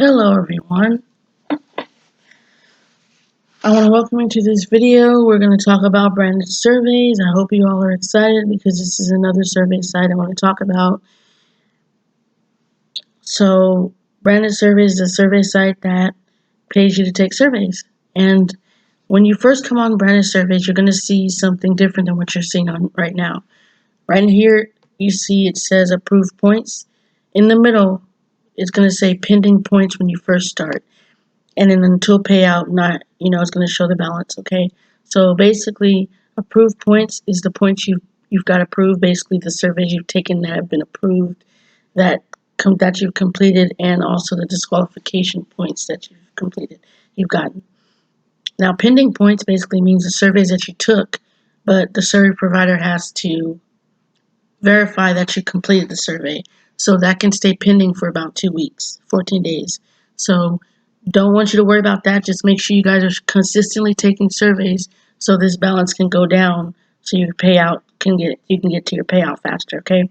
Hello everyone, I want to welcome you to this video. We're going to talk about branded surveys. I hope you all are excited because this is another survey site I want to talk about. So branded surveys is a survey site that pays you to take surveys. And when you first come on branded surveys, you're going to see something different than what you're seeing on right now. Right in here, you see it says approved points. In the middle, it's going to say pending points when you first start. And then until payout, it's going to show the balance. Okay, so basically, approved points is the points you've got approved. Basically, the surveys you've taken that have been approved, that you've completed, and also the disqualification points that you've completed. You've gotten. Now, pending points basically means the surveys that you took, but the survey provider has to verify that you completed the survey. So that can stay pending for about 2 weeks, 14 days. So don't want you to worry about that. Just make sure you guys are consistently taking surveys so this balance can go down so your payout you can get to your payout faster, okay?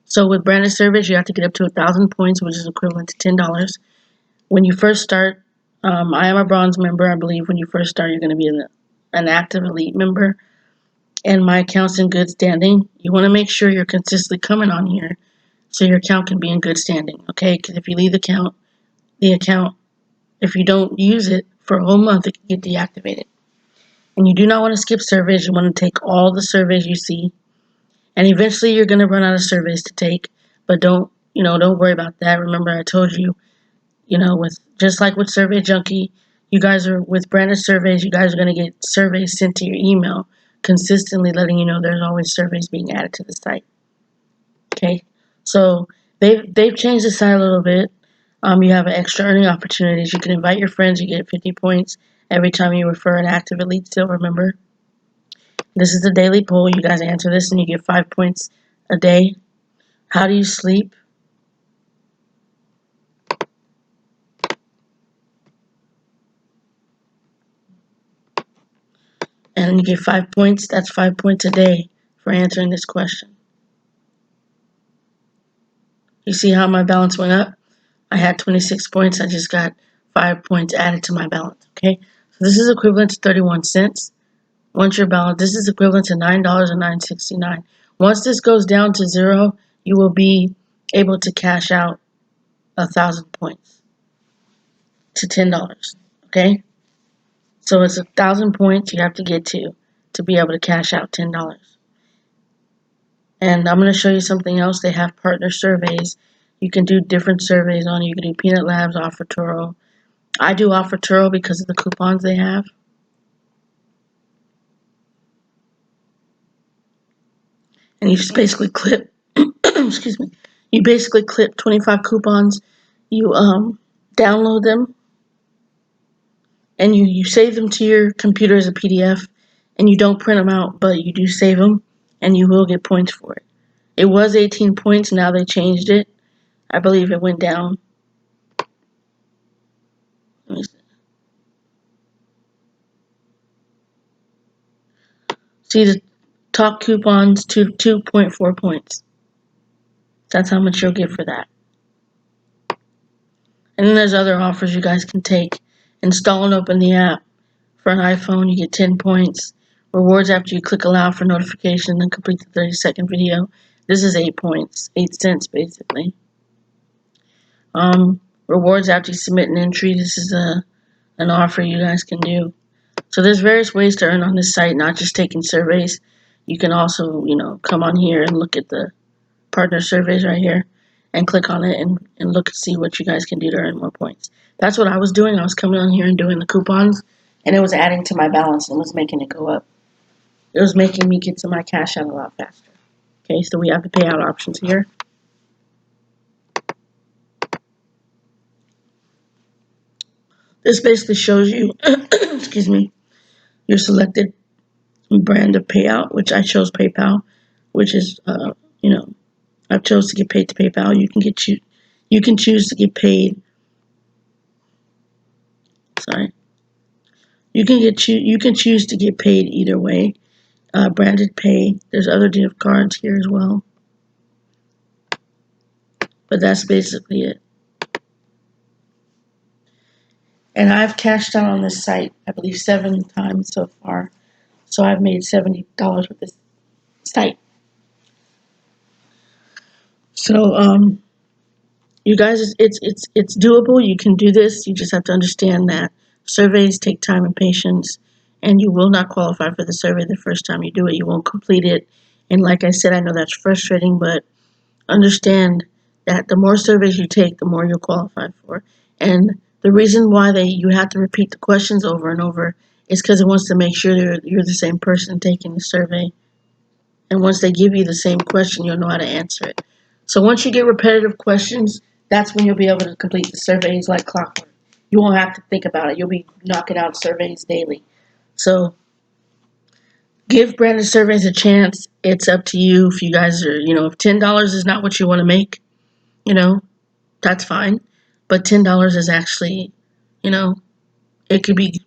So with branded surveys, you have to get up to 1,000 points, which is equivalent to $10. When you first start, I am a bronze member. I believe when you first start, you're going to be an active elite member. And my account's in good standing. You want to make sure you're consistently coming on here so your account can be in good standing, okay? Because if you leave the account, if you don't use it for a whole month, it can get deactivated. And you do not want to skip surveys. You want to take all the surveys you see. And eventually you're going to run out of surveys to take. But don't worry about that. Remember, I told you, just like with Survey Junkie, you guys are with branded surveys, you guys are going to get surveys sent to your email consistently letting you know there's always surveys being added to the site. Okay, so they've changed the site a little bit. You have extra earning opportunities. You can invite your friends. You get 50 points every time you refer an active elite silver member. This is the daily poll. You guys answer this and you get 5 points a day. How do you sleep? And you get 5 points. That's 5 points a day for answering this question. You see how my balance went up? I had 26 points. I just got 5 points added to my balance. Okay, so this is equivalent to 31 cents. Once your balance, this is equivalent to $9.69. Once this goes down to zero, you will be able to cash out 1,000 points to $10. Okay, so it's 1,000 points you have to get to be able to cash out $10. And I'm going to show you something else. They have partner surveys. You can do different surveys on it. You can do Peanut Labs, Offertoro. I do Offertoro because of the coupons they have. And you just basically clip, excuse me, you basically clip 25 coupons. You download them and you save them to your computer as a PDF, and you don't print them out, but you do save them and you will get points for it. It was 18 points, now they changed it. I believe it went down. Let me see the top coupons to 2.4 points. That's how much you'll get for that. And then there's other offers you guys can take. Install and open the app. For an iPhone, you get 10 points. Rewards after you click allow for notification and complete the 30-second video. This is 8 points, 8 cents basically. Rewards after you submit an entry. This is an offer you guys can do. So there's various ways to earn on this site, not just taking surveys. You can also, come on here and look at the partner surveys right here and click on it and look and see what you guys can do to earn more points. That's what I was doing. I was coming on here and doing the coupons, and it was adding to my balance and was making it go up. It was making me get to my cash out a lot faster. Okay, so we have the payout options here. This basically shows you, excuse me, your selected brand of payout, which I chose PayPal, which is, I chose to get paid to PayPal. You can choose to get paid. Sorry. You can choose to get paid either way. Branded pay. There's other gift cards here as well. But that's basically it. And I've cashed out on this site, I believe 7 times so far. So I've made $70 with this site. So you guys, it's doable. You can do this. You just have to understand that surveys take time and patience, and you will not qualify for the survey the first time you do it. You won't complete it. And like I said, I know that's frustrating, but understand that the more surveys you take, the more you'll qualify for. And the reason why you have to repeat the questions over and over is because it wants to make sure you're the same person taking the survey. And once they give you the same question, you'll know how to answer it. So once you get repetitive questions, that's when you'll be able to complete the surveys like clockwork. You won't have to think about it. You'll be knocking out surveys daily. So give branded surveys a chance. It's up to you. If you guys are, if $10 is not what you want to make, that's fine. But $10 is actually, it could be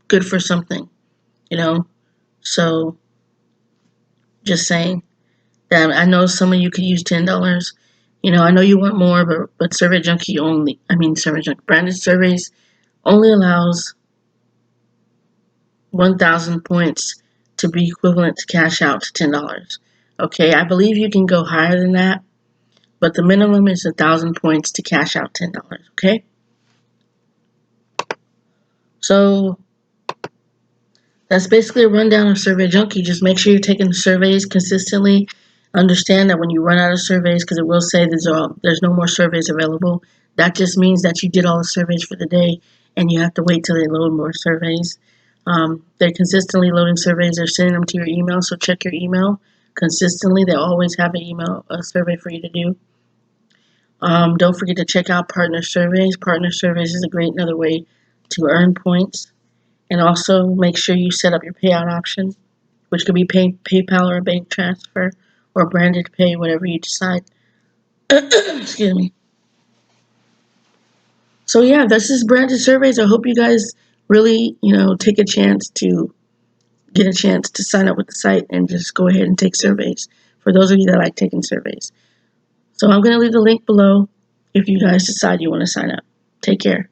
good for something, you know. So just saying that I know some of you could use $10. I know you want more, but Survey Junkie branded surveys only allows 1,000 points to be equivalent to cash out to $10. Okay, I believe you can go higher than that, but the minimum is 1,000 points to cash out $10. Okay, so that's basically a rundown of Survey Junkie. Just make sure you're taking the surveys consistently. Understand that when you run out of surveys, because it will say there's no more surveys available, that just means that you did all the surveys for the day and you have to wait till they load more surveys. They're consistently loading surveys. They're sending them to your email, so check your email consistently. They always have a survey for you to do. Don't forget to check out Partner Surveys. Partner Surveys is a great another way to earn points. And also make sure you set up your payout option, which could be PayPal or a bank transfer or branded pay, whatever you decide. Excuse me. So yeah, this is branded surveys. I hope you guys really, take a chance to get a chance to sign up with the site and just go ahead and take surveys. For those of you that like taking surveys. So I'm going to leave the link below if you guys decide you want to sign up. Take care.